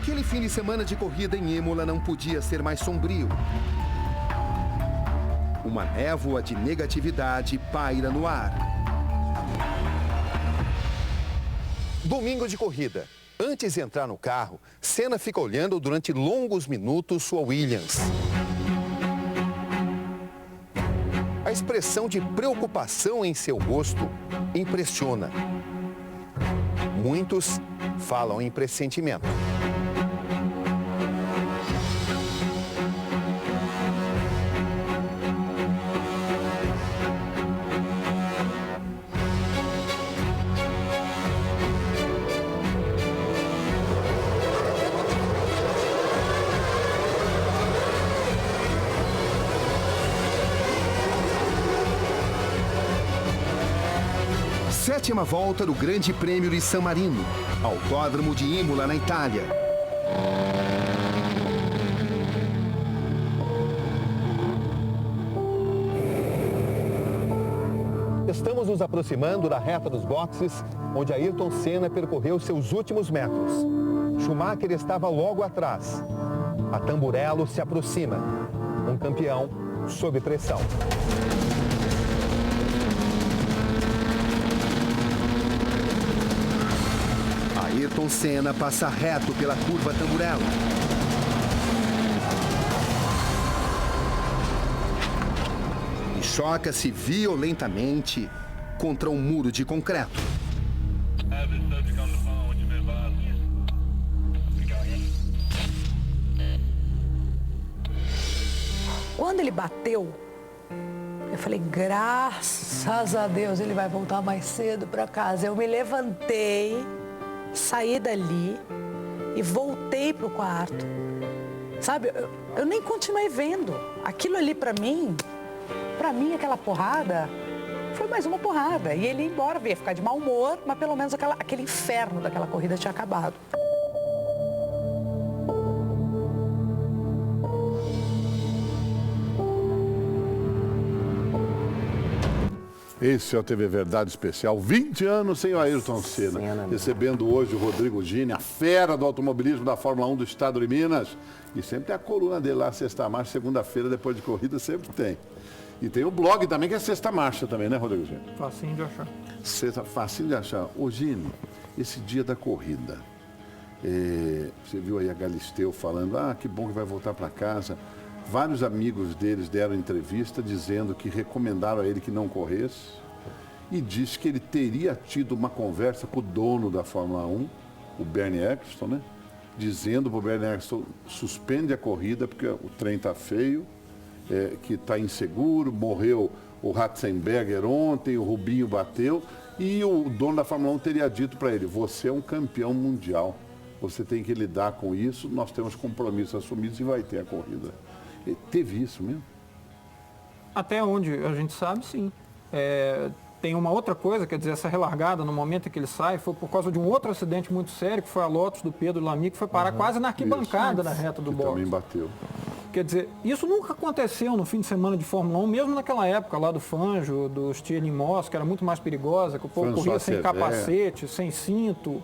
Aquele fim de semana de corrida em Imola não podia ser mais sombrio. Uma névoa de negatividade paira no ar. Domingo de corrida. Antes de entrar no carro, Senna fica olhando durante longos minutos sua Williams. A expressão de preocupação em seu rosto impressiona. Muitos falam em pressentimento. Sétima volta do Grande Prêmio de San Marino, Autódromo de Imola, na Itália. Estamos nos aproximando da reta dos boxes, onde Ayrton Senna percorreu seus últimos metros. Schumacher estava logo atrás. A Tamburello se aproxima. Um campeão sob pressão. Ayrton Senna passa reto pela curva Tamburello. E choca-se violentamente contra um muro de concreto. Quando ele bateu, eu falei, graças a Deus, ele vai voltar mais cedo para casa. Eu me levantei, saí dali e voltei pro quarto. Sabe, eu nem continuei vendo. Aquilo ali para mim, aquela porrada, foi mais uma porrada. E ele ia embora, ia ficar de mau humor, mas pelo menos aquele inferno daquela corrida tinha acabado. Esse é o TV Verdade Especial, 20 anos sem o Ayrton Senna. Recebendo hoje o Rodrigo Gini, a fera do automobilismo da Fórmula 1 do estado de Minas. E sempre tem a coluna dele lá, Sexta Marcha, segunda-feira, depois de corrida, sempre tem. E tem o blog também, que é Sexta Marcha também, né, Rodrigo Gini? Facinho de achar. Facinho de achar. Ô, Gini, esse dia da corrida, você viu aí a Galisteu falando, que bom que vai voltar para casa. Vários amigos deles deram entrevista dizendo que recomendaram a ele que não corresse e disse que ele teria tido uma conversa com o dono da Fórmula 1, o Bernie Eccleston, né? Dizendo para o Bernie Eccleston, suspende a corrida porque o trem está feio, que está inseguro, morreu o Ratzenberger ontem, o Rubinho bateu e o dono da Fórmula 1 teria dito para ele, você é um campeão mundial, você tem que lidar com isso, nós temos compromissos assumidos e vai ter a corrida. Teve isso mesmo? Até onde a gente sabe, sim. Tem uma outra coisa, quer dizer, essa relargada, no momento em que ele sai, foi por causa de um outro acidente muito sério, que foi a Lotus do Pedro Lamy, que foi parar quase na arquibancada da reta do boxe. Também bateu. Quer dizer, isso nunca aconteceu no fim de semana de Fórmula 1, mesmo naquela época lá do Fangio, do Stirling Moss, que era muito mais perigosa, que o povo corria sem capacete, sem cinto.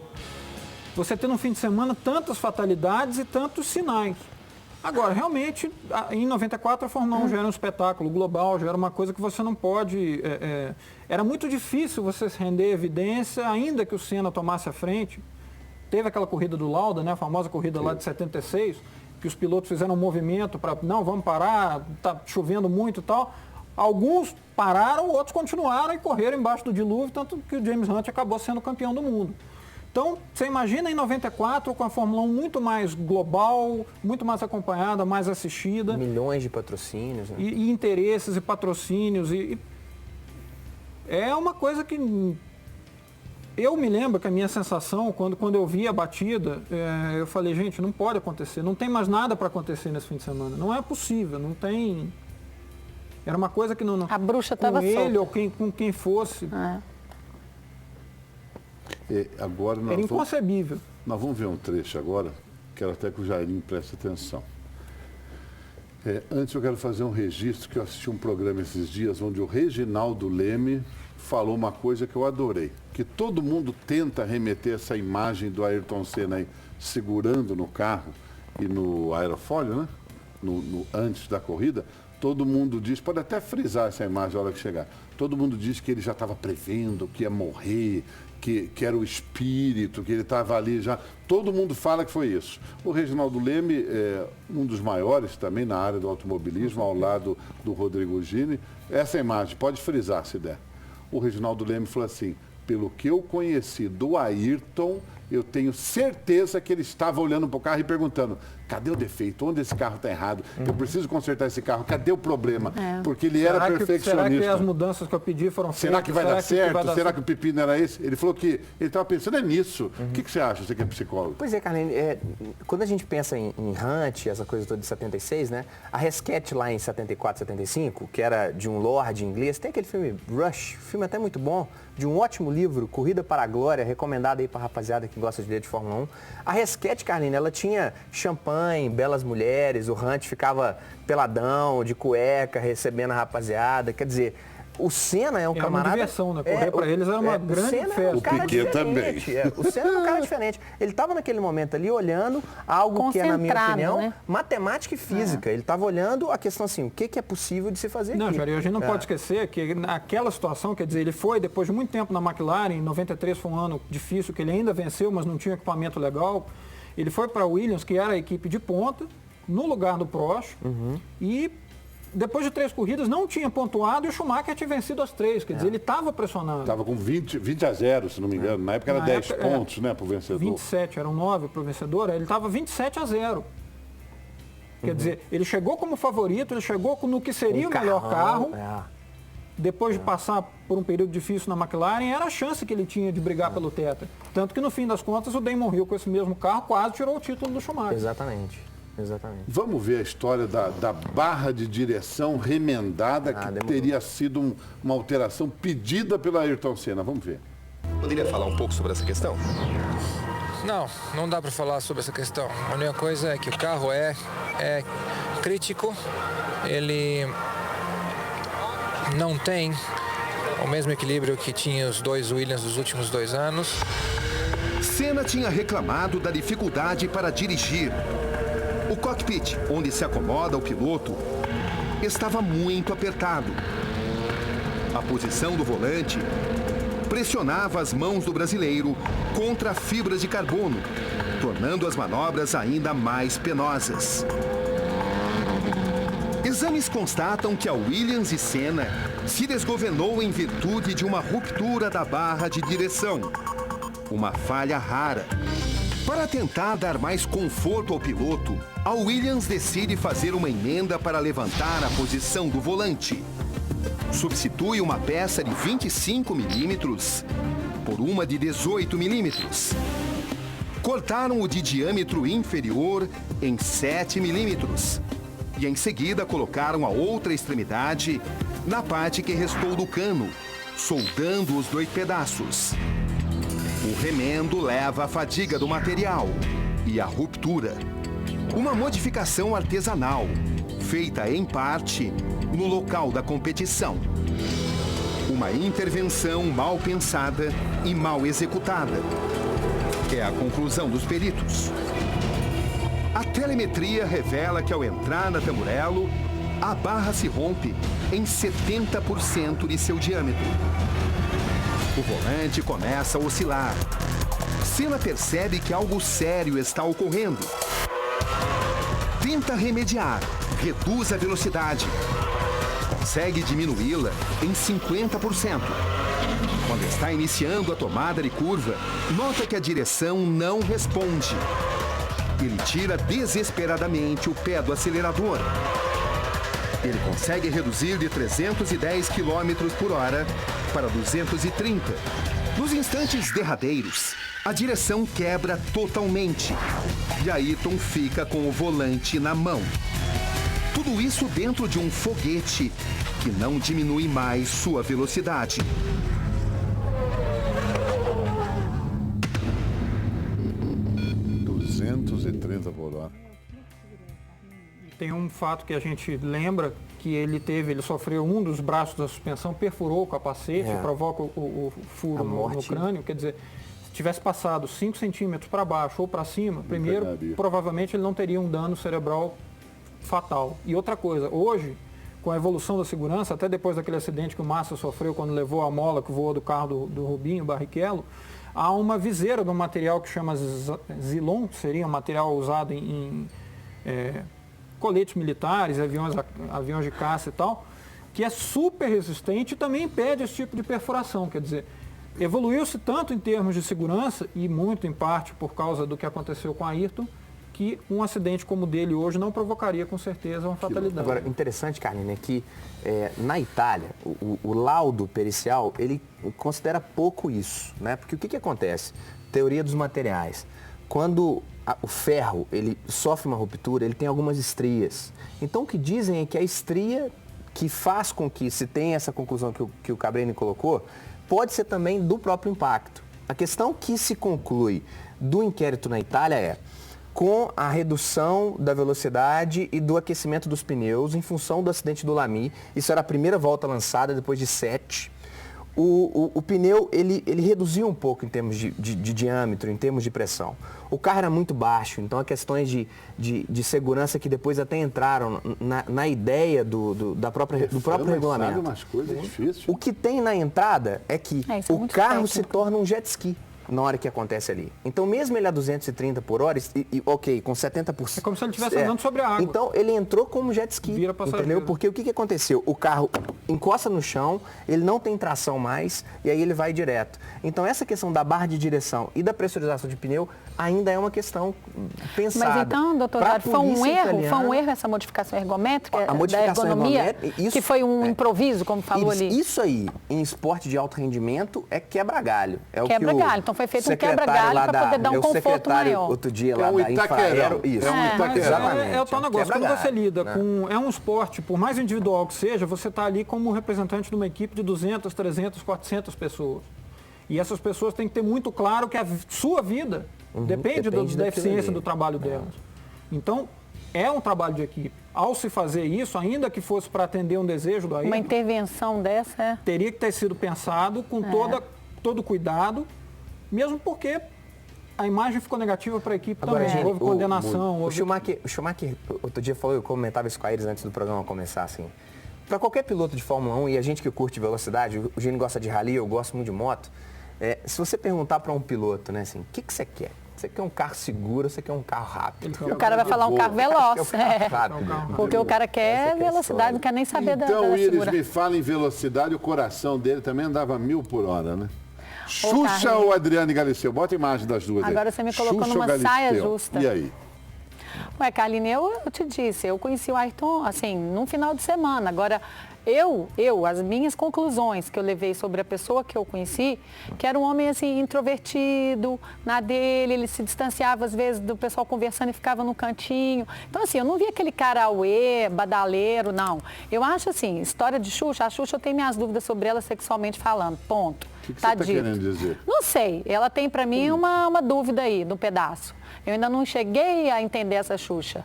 Você tem no fim de semana tantas fatalidades e tantos sinais. Agora, realmente, em 94 a Fórmula 1 já era um espetáculo global, já era uma coisa que você não pode... era muito difícil você se render evidência, ainda que o Senna tomasse a frente. Teve aquela corrida do Lauda, né, a famosa corrida lá de 76, que os pilotos fizeram um movimento para, não, vamos parar, está chovendo muito e tal. Alguns pararam, outros continuaram e correram embaixo do dilúvio, tanto que o James Hunt acabou sendo campeão do mundo. Então, você imagina em 94 com a Fórmula 1 muito mais global, muito mais acompanhada, mais assistida. Milhões de patrocínios. Né? E interesses e patrocínios. É uma coisa que... Eu me lembro que a minha sensação, quando eu vi a batida, eu falei, gente, não pode acontecer. Não tem mais nada para acontecer nesse fim de semana. Não é possível, não tem... Era uma coisa que não... A bruxa estava solta. Com ele ou com quem fosse... Agora era inconcebível. Nós vamos ver um trecho agora, quero até que o Jairinho preste atenção. Antes eu quero fazer um registro, que eu assisti um programa esses dias, onde o Reginaldo Leme falou uma coisa que eu adorei, que todo mundo tenta remeter essa imagem do Ayrton Senna aí, segurando no carro e no aerofólio, né? Antes da corrida, todo mundo diz, pode até frisar essa imagem na hora que chegar, todo mundo diz que ele já estava prevendo que ia morrer, que era o espírito, que ele estava ali já. Todo mundo fala que foi isso. O Reginaldo Leme é um dos maiores também na área do automobilismo, ao lado do Rodrigo Gini. Essa imagem, pode frisar se der. O Reginaldo Leme falou assim, pelo que eu conheci do Ayrton, eu tenho certeza que ele estava olhando para o carro e perguntando, cadê o defeito? Onde esse carro está errado? Eu preciso consertar esse carro, cadê o problema? Porque ele era perfeccionista. Será que as mudanças que eu pedi foram feitas? Será que vai dar certo? Será que o pepino era esse? Ele falou que ele estava pensando nisso. O que você acha, você que é psicólogo? Pois é, Carlinhos, quando a gente pensa em Hunt, essa coisa toda de 76, né? A Rescat lá em 74, 75, que era de um lord inglês, tem aquele filme Rush, filme até muito bom, de um ótimo livro, Corrida para a Glória, recomendado aí para a rapaziada que gosta de ler de Fórmula 1. A Rescat, Carlinhos, ela tinha champanhe, belas mulheres, o Hunt ficava peladão, de cueca, recebendo a rapaziada. Quer dizer, o Senna é um camarada... uma diversão, né? Correr para eles era uma grande festa. O Piquet também. O Senna é um cara diferente. Ele estava naquele momento ali olhando algo que é, na minha opinião, né? Matemática e física. Ele estava olhando a questão assim, o que é possível de se fazer não, aqui. Jair, a gente não pode esquecer que naquela situação, quer dizer, ele foi, depois de muito tempo na McLaren, em 93 foi um ano difícil, que ele ainda venceu, mas não tinha equipamento legal. Ele foi para a Williams, que era a equipe de ponta, no lugar do Prost, e depois de 3 corridas não tinha pontuado e o Schumacher tinha vencido as 3, quer dizer, ele estava pressionado. Estava com 20-0, se não me engano. Na época era 10 pontos, né, para o vencedor. 27, eram 9 para o vencedor, ele estava 27-0. Quer dizer, ele chegou como favorito, ele chegou no que seria o melhor carro. Depois de passar por um período difícil na McLaren, era a chance que ele tinha de brigar pelo tetra. Tanto que no fim das contas o Damon Hill com esse mesmo carro quase tirou o título do Schumacher. Exatamente. Vamos ver a história da barra de direção remendada, que teria sido uma alteração pedida pela Ayrton Senna. Vamos ver. Poderia falar um pouco sobre essa questão? Não dá para falar sobre essa questão. A única coisa é que o carro é crítico, ele não tem o mesmo equilíbrio que tinha os 2 Williams dos últimos 2 anos. Senna tinha reclamado da dificuldade para dirigir. O cockpit, onde se acomoda o piloto, estava muito apertado. A posição do volante pressionava as mãos do brasileiro contra fibras de carbono, tornando as manobras ainda mais penosas. Exames constatam que a Williams e Senna se desgovernou em virtude de uma ruptura da barra de direção, uma falha rara. Para tentar dar mais conforto ao piloto, a Williams decide fazer uma emenda para levantar a posição do volante. Substitui uma peça de 25 milímetros por uma de 18 milímetros. Cortaram o de diâmetro inferior em 7 milímetros. E em seguida colocaram a outra extremidade na parte que restou do cano, soldando os 2 pedaços. O remendo leva à fadiga do material e à ruptura. Uma modificação artesanal, feita em parte no local da competição. Uma intervenção mal pensada e mal executada. É a conclusão dos peritos. A telemetria revela que ao entrar na Tamburello, a barra se rompe em 70% de seu diâmetro. O volante começa a oscilar. Senna percebe que algo sério está ocorrendo. Tenta remediar, reduz a velocidade. Consegue diminuí-la em 50%. Quando está iniciando a tomada de curva, nota que a direção não responde. Ele tira desesperadamente o pé do acelerador. Ele consegue reduzir de 310 km por hora para 230. Nos instantes derradeiros, a direção quebra totalmente e Ayrton fica com o volante na mão. Tudo isso dentro de um foguete que não diminui mais sua velocidade. .230 por hora. Tem um fato que a gente lembra que ele sofreu um dos braços da suspensão, perfurou o capacete, provoca o furo no crânio. Quer dizer, se tivesse passado 5 centímetros para baixo ou para cima, primeiro, provavelmente ele não teria um dano cerebral fatal. E outra coisa, hoje, com a evolução da segurança, até depois daquele acidente que o Massa sofreu quando levou a mola que voou do carro do Rubinho Barrichello, há uma viseira de um material que chama Zilon, que seria um material usado em coletes militares, aviões de caça e tal, que é super resistente e também impede esse tipo de perfuração. Quer dizer, evoluiu-se tanto em termos de segurança, e muito em parte por causa do que aconteceu com a Ayrton, que um acidente como o dele hoje não provocaria com certeza uma fatalidade. Agora, interessante, Carlinhos, é que na Itália, o laudo pericial, ele considera pouco isso, né? Porque o que acontece? Teoria dos materiais. Quando o ferro ele sofre uma ruptura, ele tem algumas estrias. Então, o que dizem é que a estria que faz com que se tenha essa conclusão que o Cabrini colocou, pode ser também do próprio impacto. A questão que se conclui do inquérito na Itália é: com a redução da velocidade e do aquecimento dos pneus em função do acidente do Lamy, isso era a primeira volta lançada depois de 7, o pneu ele reduziu um pouco em termos de diâmetro, em termos de pressão. O carro era muito baixo, então há questões de segurança que depois até entraram na ideia do próprio regulamento. Umas coisas difíceis. O que tem na entrada é que o carro se torna um jet ski na hora que acontece ali. Então, mesmo ele a 230 por hora, ok, com 70%... É como se ele estivesse andando sobre a água. Então, ele entrou como jet ski, entendeu? Porque o que aconteceu? O carro encosta no chão, ele não tem tração mais, e aí ele vai direto. Então, essa questão da barra de direção e da pressurização de pneu ainda é uma questão pensada. Mas então, doutor Jorge, foi um erro essa modificação ergométrica, a modificação da ergonomia, isso, que foi um improviso, como falou ali? Isso aí, em esporte de alto rendimento, é quebra-galho. Quebra-galho. Então, foi feito um quebra-galho para poder dar um conforto maior. Outro dia lá da Infraero, isso. É o tal negócio, quando você lida com... É um esporte, por mais individual que seja, você está ali como representante de uma equipe de 200, 300, 400 pessoas. E essas pessoas têm que ter muito claro que a sua vida depende da eficiência do trabalho delas. Então, é um trabalho de equipe. Ao se fazer isso, ainda que fosse para atender um desejo do Ayrton, uma intervenção dessa teria que ter sido pensado com todo cuidado, mesmo porque a imagem ficou negativa para a equipe. Agora, também. Houve condenação. O Schumacher, outro dia falou, eu comentava isso com a Iris antes do programa começar, assim. Para qualquer piloto de Fórmula 1, e a gente que curte velocidade, o Gene gosta de rally, eu gosto muito de moto, se você perguntar para um piloto, né, assim, o que você quer? Você quer um carro seguro, você quer um carro rápido? O cara vai falar um carro veloz. Porque o cara quer velocidade, não quer nem saber da segurança. Então, Iris, me fala em velocidade, o coração dele também andava 1000 por hora, né? Xuxa ou Adriane Galisteu? Bota a imagem das duas. Agora você me colocou numa saia justa. E aí? Ué, Carline, eu te disse, eu conheci o Ayrton, assim, num final de semana. Agora, as minhas conclusões que eu levei sobre a pessoa que eu conheci, que era um homem, assim, introvertido, na dele, ele se distanciava, às vezes, do pessoal conversando e ficava no cantinho. Então, assim, eu não vi aquele cara auê, badaleiro, não. Eu acho, assim, história de Xuxa, a Xuxa, eu tenho minhas dúvidas sobre ela sexualmente falando, ponto. O que você está querendo dizer? Não sei, ela tem para mim uma dúvida aí, no pedaço. Eu ainda não cheguei a entender essa Xuxa.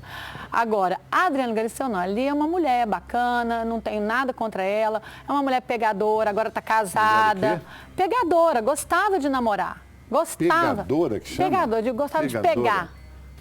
Agora, a Adriane Galisteu não, ali é uma mulher bacana, não tenho nada contra ela, é uma mulher pegadora, agora está casada. Pegadora, gostava de namorar. Gostava. Pegadora que chama? Pegadora, gostava de pegar.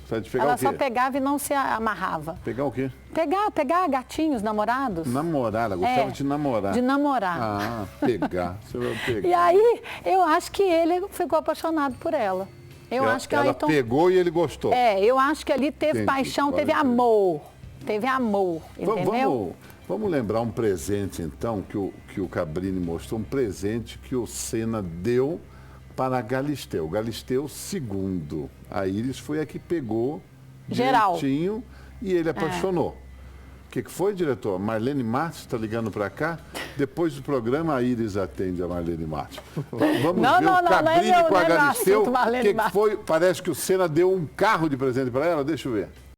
De pegar ela o quê? só pegava e não se amarrava. Pegar o quê? Pegar gatinhos, namorados. Namorar, gostava de namorar. De namorar. Ah, pegar. Você vai pegar. E aí, eu acho que ele ficou apaixonado por ela. Eu acho que ela pegou e ele gostou. Eu acho que ali teve paixão, teve amor. Teve amor, entendeu? Vamos lembrar um presente, então, que o Cabrini mostrou, um presente que o Senna deu para a Galisteu. Galisteu segundo. A Iris foi a que pegou direitinho e ele apaixonou. O que foi, diretor? Marlene Matos está ligando para cá? Depois do programa, a Iris atende a Marlene Matos. Vamos ver o Cabrini com a Galisteu. O que foi? Parece que o Senna deu um carro de presente para ela. Deixa eu ver.